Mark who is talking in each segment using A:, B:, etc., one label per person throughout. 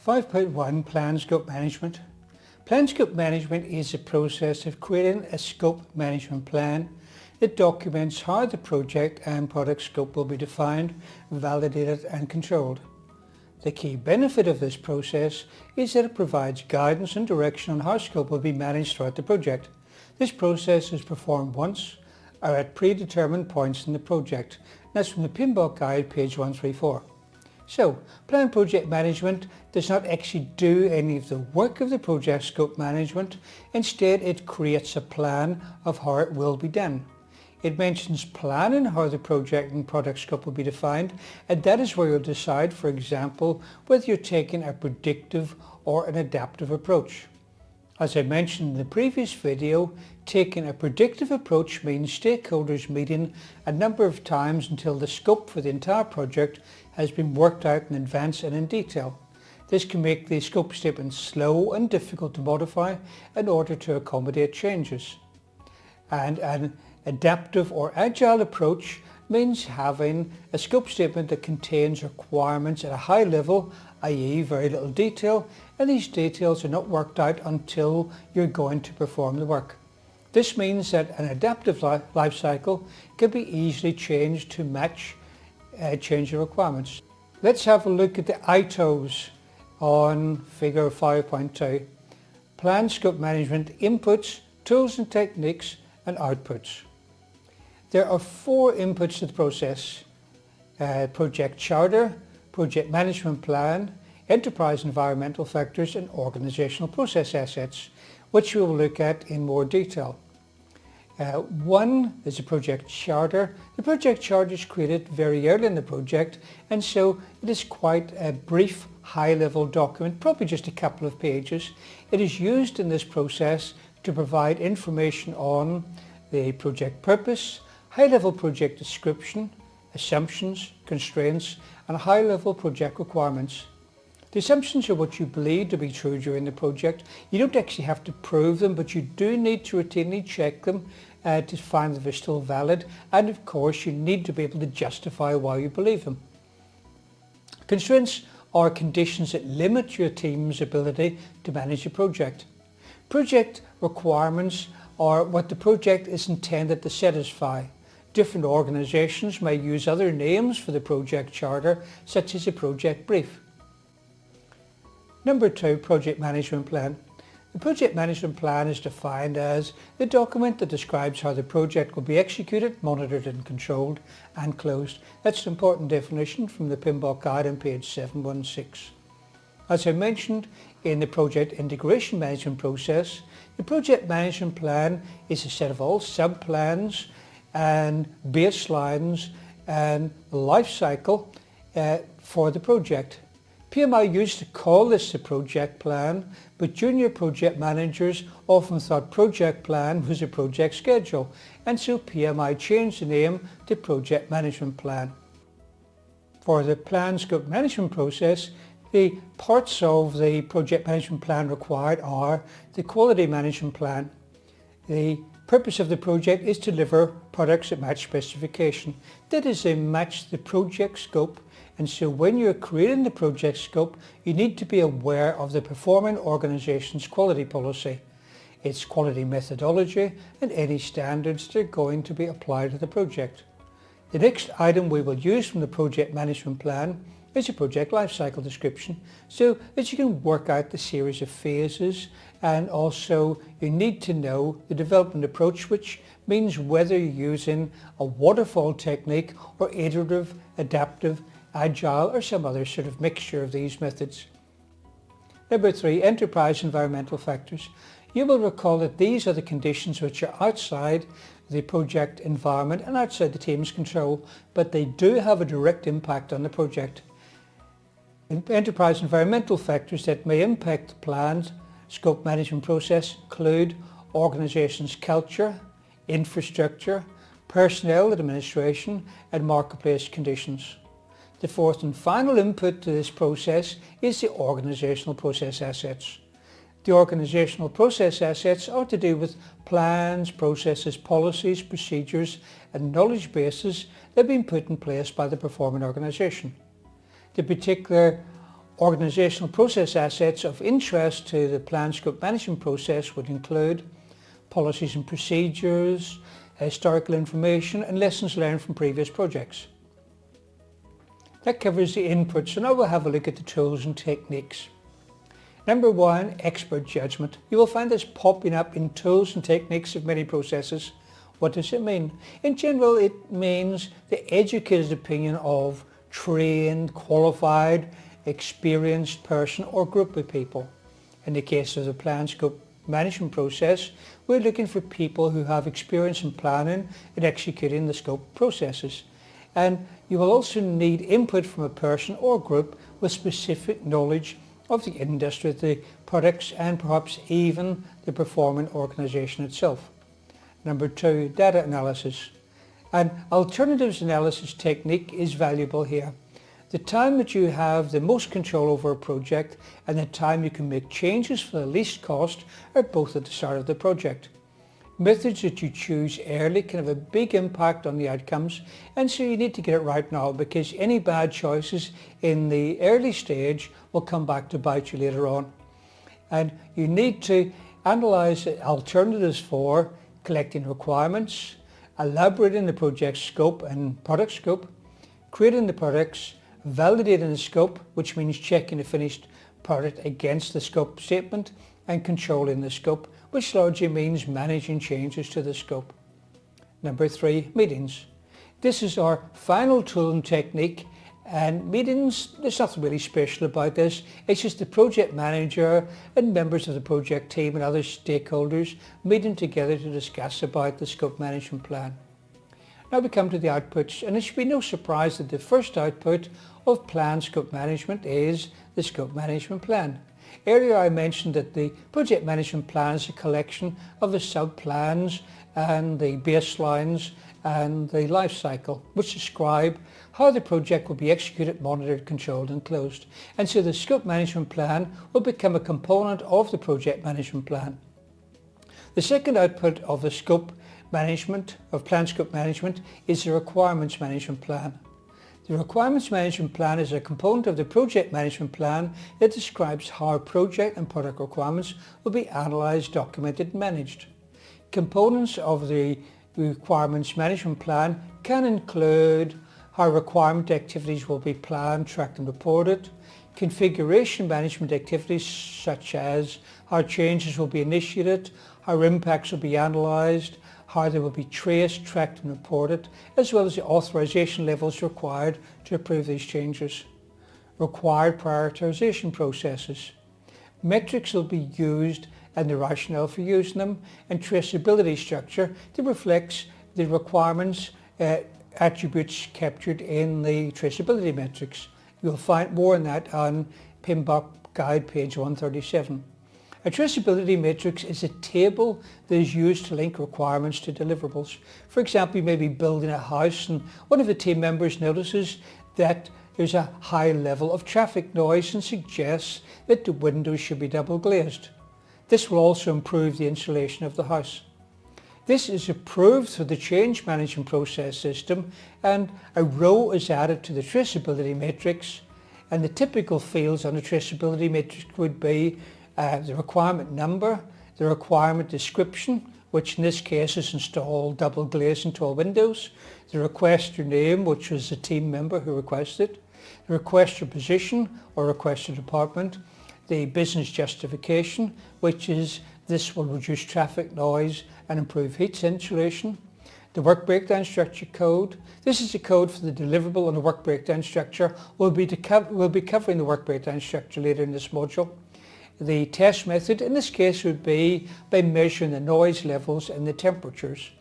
A: 5.1 Plan Scope Management. Plan Scope Management is a process of creating a scope management plan that documents how the project and product scope will be defined, validated and controlled. The key benefit of this process is that it provides guidance and direction on how scope will be managed throughout the project. This process is performed once or at predetermined points in the project. That's from the PMBOK Guide, page 134. So, Plan Project Management does not actually do any of the work of the project scope management. Instead, it creates a plan of how it will be done. It mentions planning how the project and product scope will be defined, and that is where you'll decide, for example, whether you're taking a predictive or an adaptive approach. As I mentioned in the previous video, taking a predictive approach means stakeholders meeting a number of times until the scope for the entire project has been worked out in advance and in detail. This can make the scope statement slow and difficult to modify in order to accommodate changes. And an adaptive or agile approach means having a scope statement that contains requirements at a high level, i.e. very little detail, and these details are not worked out until you're going to perform the work. This means that an adaptive life cycle can be easily changed to match changing requirements. Let's have a look at the ITOs on figure 5.2. Plan Scope Management Inputs, Tools and Techniques and Outputs. There are 4 inputs to the process: Project Charter, Project Management Plan, Enterprise Environmental Factors and Organizational Process Assets, which we will look at in more detail. One is a project charter. The project charter is created very early in the project, and so it is quite a brief high-level document, probably just a couple of pages. It is used in this process to provide information on the project purpose, high-level project description, assumptions, constraints and high-level project requirements. The assumptions are what you believe to be true during the project. You don't actually have to prove them, but you do need to routinely check them to find that they're still valid, and of course you need to be able to justify why you believe them. Constraints are conditions that limit your team's ability to manage a project. Project requirements are what the project is intended to satisfy. Different organizations may use other names for the project charter, such as a project brief. Number 2, Project Management Plan. The Project Management Plan is defined as the document that describes how the project will be executed, monitored and controlled and closed. That's an important definition from the PMBOK Guide on page 716. As I mentioned in the Project Integration Management process, the Project Management Plan is a set of all sub-plans and baselines and life cycle for the project. PMI used to call this the project plan, but junior project managers often thought project plan was a project schedule, and so PMI changed the name to Project Management Plan. For the Plan Scope Management process, the parts of the Project Management Plan required are the Quality Management Plan. The purpose of the project is to deliver products that match specification. That is, they match the project scope, and so when you're creating the project scope, you need to be aware of the performing organization's quality policy, its quality methodology and any standards that are going to be applied to the project. The next item we will use from the Project Management Plan is a project lifecycle description, so that you can work out the series of phases, and also you need to know the development approach, which means whether you're using a waterfall technique or iterative, adaptive, agile or some other sort of mixture of these methods. Number 3, Enterprise Environmental Factors. You will recall that these are the conditions which are outside the project environment and outside the team's control, but they do have a direct impact on the project. Enterprise environmental factors that may impact the planned scope management process include organization's culture, infrastructure, personnel and administration, and marketplace conditions. The 4th and final input to this process is the organizational process assets. The organizational process assets are to do with plans, processes, policies, procedures and knowledge bases that have been put in place by the performing organization. The particular Organisational process assets of interest to the plan scope management process would include policies and procedures, historical information and lessons learned from previous projects. That covers the input, so now we'll have a look at the tools and techniques. Number 1, expert judgment. You will find this popping up in tools and techniques of many processes. What does it mean? In general, it means the educated opinion of trained, qualified, experienced person or group of people. In the case of the plan scope management process, we're looking for people who have experience in planning and executing the scope processes. And you will also need input from a person or group with specific knowledge of the industry, the products and perhaps even the performing organisation itself. Number 2, data analysis. An alternatives analysis technique is valuable here. The time that you have the most control over a project and the time you can make changes for the least cost are both at the start of the project. Methods that you choose early can have a big impact on the outcomes, and so you need to get it right now, because any bad choices in the early stage will come back to bite you later on. And you need to analyse alternatives for collecting requirements, elaborating the project scope and product scope, creating the products, validating the scope, which means checking the finished product against the scope statement, and controlling the scope, which largely means managing changes to the scope. Number 3, meetings. This is our final tool and technique, and meetings, there's nothing really special about this. It's just the project manager and members of the project team and other stakeholders meeting together to discuss about the scope management plan. Now we come to the outputs, and it should be no surprise that the first output of plan scope management is the scope management plan. Earlier I mentioned that the project management plan is a collection of the sub-plans and the baselines and the life cycle, which describe how the project will be executed, monitored, controlled and closed. And so the scope management plan will become a component of the project management plan. The second output of the scope management, of plan scope management, is the requirements management plan. The requirements management plan is a component of the project management plan that describes how project and product requirements will be analysed, documented and managed. Components of the requirements management plan can include how requirement activities will be planned, tracked and reported, configuration management activities such as how changes will be initiated, how impacts will be analysed, how they will be traced, tracked and reported, as well as the authorization levels required to approve these changes. Required prioritization processes. Metrics will be used and the rationale for using them, and traceability structure that reflects the requirements attributes captured in the traceability metrics. You'll find more on that on PMBOK Guide page 137. A traceability matrix is a table that is used to link requirements to deliverables. For example, you may be building a house and one of the team members notices that there's a high level of traffic noise and suggests that the windows should be double glazed. This will also improve the insulation of the house. This is approved through the change management process system, and a row is added to the traceability matrix, and the typical fields on the traceability matrix would be the requirement number, the requirement description, which in this case is install double glaze into all windows, the requester name, which was the team member who requested, the requester position or requester department, the business justification, which is this will reduce traffic noise and improve heat insulation, the work breakdown structure code. This is the code for the deliverable and the work breakdown structure. We'll be covering the work breakdown structure later in this module. The test method in this case would be by measuring the noise levels and the temperatures.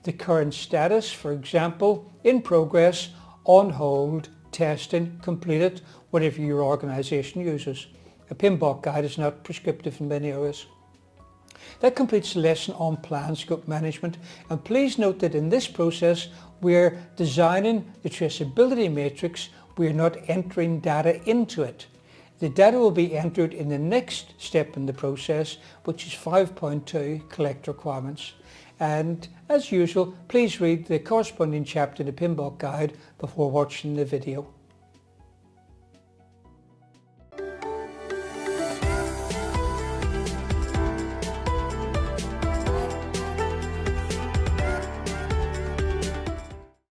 A: The current status, for example, in progress, on hold, testing, completed, whatever your organisation uses. A PMBOK guide is not prescriptive in many areas. That completes the lesson on plan scope management, and please note that in this process we're designing the traceability matrix. We're not entering data into it. The data will be entered in the next step in the process, which is 5.2, collect requirements. And as usual, please read the corresponding chapter in the PMBOK guide before watching the video.